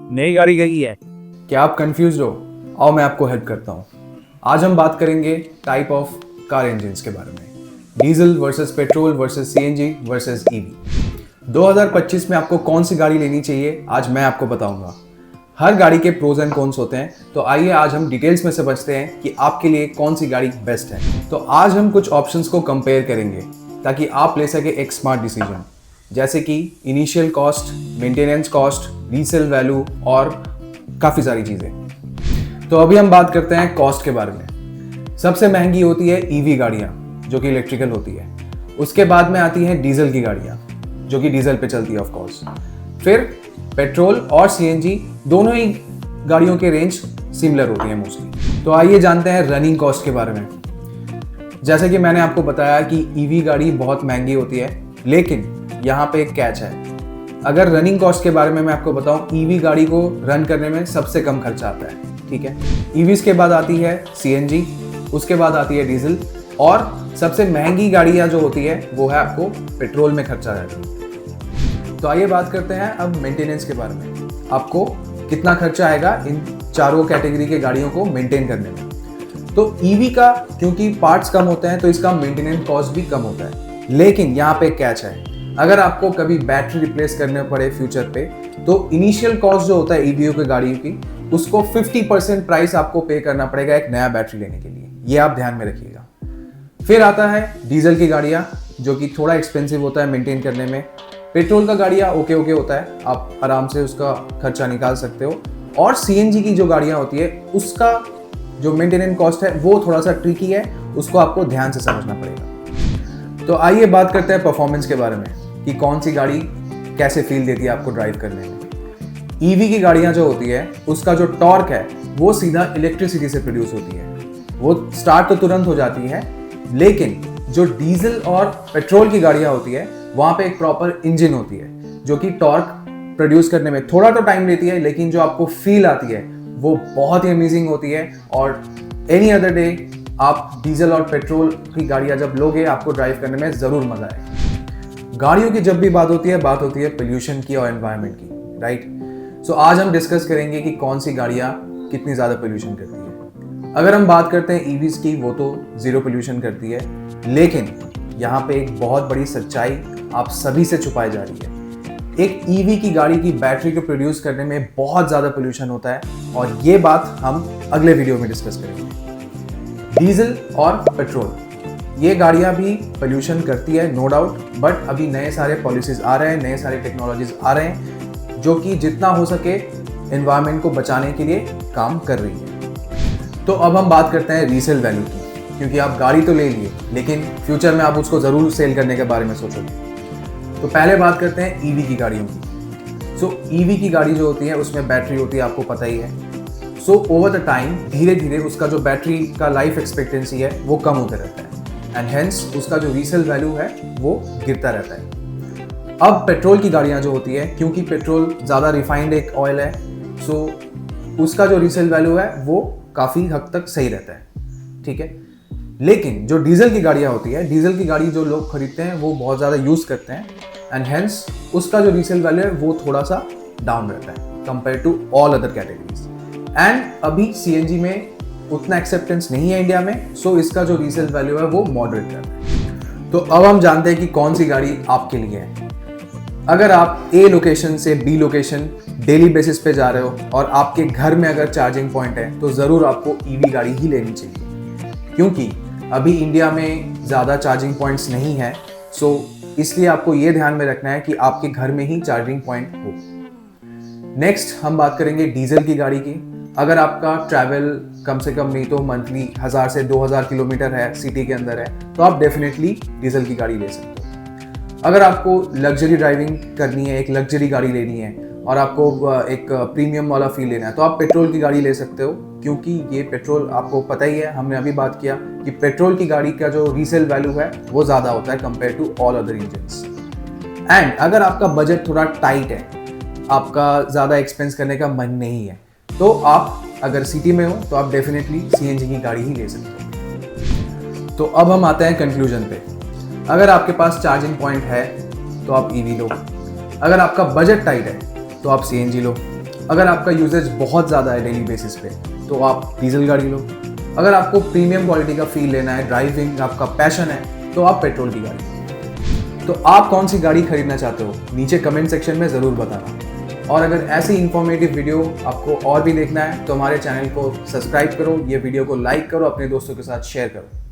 नई गाड़ी गई है। क्या आप कंफ्यूज हो? आओ मैं आपको हेल्प करता हूँ। आज हम बात करेंगे टाइप ऑफ कार इंजन्स के बारे में, diesel versus petrol versus CNG versus EV. 2025 में आपको कौन सी गाड़ी लेनी चाहिए आज मैं आपको बताऊंगा। हर गाड़ी के प्रोज एंड कॉन्स होते हैं, तो आइए आज हम डिटेल्स में समझते हैं कि आपके लिए कौन सी गाड़ी बेस्ट है। तो आज हम कुछ ऑप्शंस को कंपेयर करेंगे ताकि आप ले सके एक स्मार्ट डिसीजन, जैसे कि initial cost, maintenance cost, resale value और काफ़ी सारी चीज़ें। तो अभी हम बात करते हैं कॉस्ट के बारे में। सबसे महंगी होती है ईवी गाड़ियाँ जो कि इलेक्ट्रिकल होती है। उसके बाद में आती है डीजल की गाड़ियाँ जो कि डीजल पे चलती है ऑफ कोर्स। फिर पेट्रोल और सीएनजी दोनों ही गाड़ियों के रेंज सिमिलर होती है मोस्टली। तो आइए जानते हैं रनिंग कॉस्ट के बारे में। जैसे कि मैंने आपको बताया कि ईवी गाड़ी बहुत महंगी होती है, लेकिन यहाँ पे एक कैच है। अगर रनिंग कॉस्ट के बारे में मैं आपको बताऊं, ईवी गाड़ी को रन करने में सबसे कम खर्चा आता है, ठीक है। ईवीज के बाद आती है सीएनजी, उसके बाद आती है डीजल, और सबसे महंगी गाड़ियां जो होती है वो है आपको पेट्रोल में खर्चा रहता है। तो आइए बात करते हैं अब मेंटेनेंस के बारे में। आपको कितना खर्चा आएगा इन चारों कैटेगरी के गाड़ियों को मेंटेन करने में। तो ईवी का क्योंकि पार्ट्स कम होते हैं तो इसका मेंटेनेंस कॉस्ट भी कम होता है, लेकिन यहाँ पे कैच है। अगर आपको कभी बैटरी रिप्लेस करने पड़े फ्यूचर पे, तो इनिशियल कॉस्ट जो होता है ईवीओ की गाड़ियों की, उसको 50% प्राइस आपको पे करना पड़ेगा एक नया बैटरी लेने के लिए। ये आप ध्यान में रखिएगा। फिर आता है डीजल की गाड़ियाँ जो कि थोड़ा एक्सपेंसिव होता है मेंटेन करने में। पेट्रोल का गाड़ियाँ ओके होता है, आप आराम से उसका खर्चा निकाल सकते हो। और सीएनजी की जो गाड़ियाँ होती है उसका जो मेंटेनेंस कॉस्ट है वो थोड़ा सा ट्रिकी है, उसको आपको ध्यान से समझना पड़ेगा। तो आइए बात करते हैं परफॉर्मेंस के बारे में कि कौन सी गाड़ी कैसे फील देती है आपको ड्राइव करने में। ईवी की गाड़ियां जो होती है उसका जो टॉर्क है वो सीधा इलेक्ट्रिसिटी से प्रोड्यूस होती है। वो स्टार्ट तो तुरंत हो जाती है, लेकिन जो डीजल और पेट्रोल की गाड़ियां होती है वहां पे एक प्रॉपर इंजन होती है जो कि टॉर्क प्रोड्यूस करने में थोड़ा तो टाइम लेती है, लेकिन जो आपको फील आती है वो बहुत ही अमेजिंग होती है। और एनी अदर डे आप डीजल और पेट्रोल की गाड़ियां जब लोगे आपको ड्राइव करने में जरूर मजा आएगा। गाड़ियों की जब भी बात होती है पोल्यूशन की और एनवायरनमेंट की, राइट। सो आज हम डिस्कस करेंगे कि कौन सी गाड़ियां कितनी ज़्यादा पोल्यूशन करती है। अगर हम बात करते हैं ईवीज की, वो तो जीरो पोल्यूशन करती है, लेकिन यहाँ पे एक बहुत बड़ी सच्चाई आप सभी से छुपाई जा रही है। एक ईवी की गाड़ी की बैटरी को प्रोड्यूस करने में बहुत ज़्यादा पोल्यूशन होता है, और ये बात हम अगले वीडियो में डिस्कस करेंगे। डीजल और पेट्रोल ये गाड़ियां भी पोल्यूशन करती है, नो डाउट, बट अभी नए सारे पॉलिसीज आ रहे हैं, नए सारे टेक्नोलॉजीज आ रहे हैं जो कि जितना हो सके एनवायरनमेंट को बचाने के लिए काम कर रही है। तो अब हम बात करते हैं रीसेल वैल्यू की, क्योंकि आप गाड़ी तो ले लिए लेकिन फ्यूचर में आप उसको ज़रूर सेल करने के बारे में सोचोगे। तो पहले बात करते हैं ईवी की गाड़ियों की। सो ईवी की गाड़ी जो होती है उसमें बैटरी होती है, आपको पता ही है। सो ओवर द टाइम धीरे धीरे उसका जो बैटरी का लाइफ एक्सपेक्टेंसी है वो कम होता रहता है, एंड हेंस उसका जो रीसेल वैल्यू है वो गिरता रहता है। अब पेट्रोल की गाड़ियां जो होती है, क्योंकि पेट्रोल ज़्यादा रिफाइंड एक ऑयल है, सो उसका जो रीसेल वैल्यू है वो काफ़ी हद तक सही रहता है, ठीक है। लेकिन जो डीजल की गाड़ियां होती है, डीजल की गाड़ी जो लोग खरीदते हैं वो बहुत ज़्यादा यूज़ करते हैं, एंड हेंस उसका जो रीसेल वैल्यू है वो थोड़ा सा डाउन रहता है compare to all other categories. And अभी सीएनजी में उतना एक्सेप्टेंस नहीं है इंडिया में, सो इसका जो रीसेल वैल्यू है वो मॉडरेट रहता है। तो अब हम जानते हैं कि कौन सी गाड़ी आपके लिए है। अगर आप ए लोकेशन से बी लोकेशन डेली बेसिस पे जा रहे हो और आपके घर में अगर चार्जिंग पॉइंट है, तो ज़रूर आपको ईवी गाड़ी ही लेनी चाहिए, क्योंकि अभी इंडिया में ज़्यादा चार्जिंग पॉइंट्स नहीं है। सो इसलिए आपको ये ध्यान में रखना है कि आपके घर में ही चार्जिंग पॉइंट हो। नेक्स्ट हम बात करेंगे डीजल की गाड़ी की। अगर आपका ट्रैवल कम से कम नहीं तो मंथली 1000 से 2000 किलोमीटर है, सिटी के अंदर है, तो आप डेफिनेटली डीजल की गाड़ी ले सकते हो। अगर आपको लग्जरी ड्राइविंग करनी है, एक लग्जरी गाड़ी लेनी है और आपको एक प्रीमियम वाला फील लेना है, तो आप पेट्रोल की गाड़ी ले सकते हो, क्योंकि ये पेट्रोल आपको पता ही है, हमने अभी बात किया कि पेट्रोल की गाड़ी का जो रीसेल वैल्यू है वो ज़्यादा होता है compare to all other engines. And अगर आपका बजट थोड़ा टाइट है, आपका ज़्यादा एक्सपेंस करने का मन नहीं है, तो आप अगर सिटी में हो तो आप डेफिनेटली सीएनजी की गाड़ी ही ले सकते हो। तो अब हम आते हैं कंक्लूजन पे। अगर आपके पास चार्जिंग पॉइंट है तो आप ईवी लो, अगर आपका बजट टाइट है तो आप सीएनजी लो, अगर आपका यूजेज बहुत ज़्यादा है डेली बेसिस पे तो आप डीजल गाड़ी लो। अगर आपको प्रीमियम क्वालिटी का फील लेना है, ड्राइविंग आपका पैशन है, तो आप पेट्रोल की गाड़ी। तो आप कौन सी गाड़ी खरीदना चाहते हो नीचे कमेंट सेक्शन में ज़रूर बताना। और अगर ऐसी इंफॉर्मेटिव वीडियो आपको और भी देखना है तो हमारे चैनल को सब्सक्राइब करो, ये वीडियो को लाइक करो, अपने दोस्तों के साथ शेयर करो।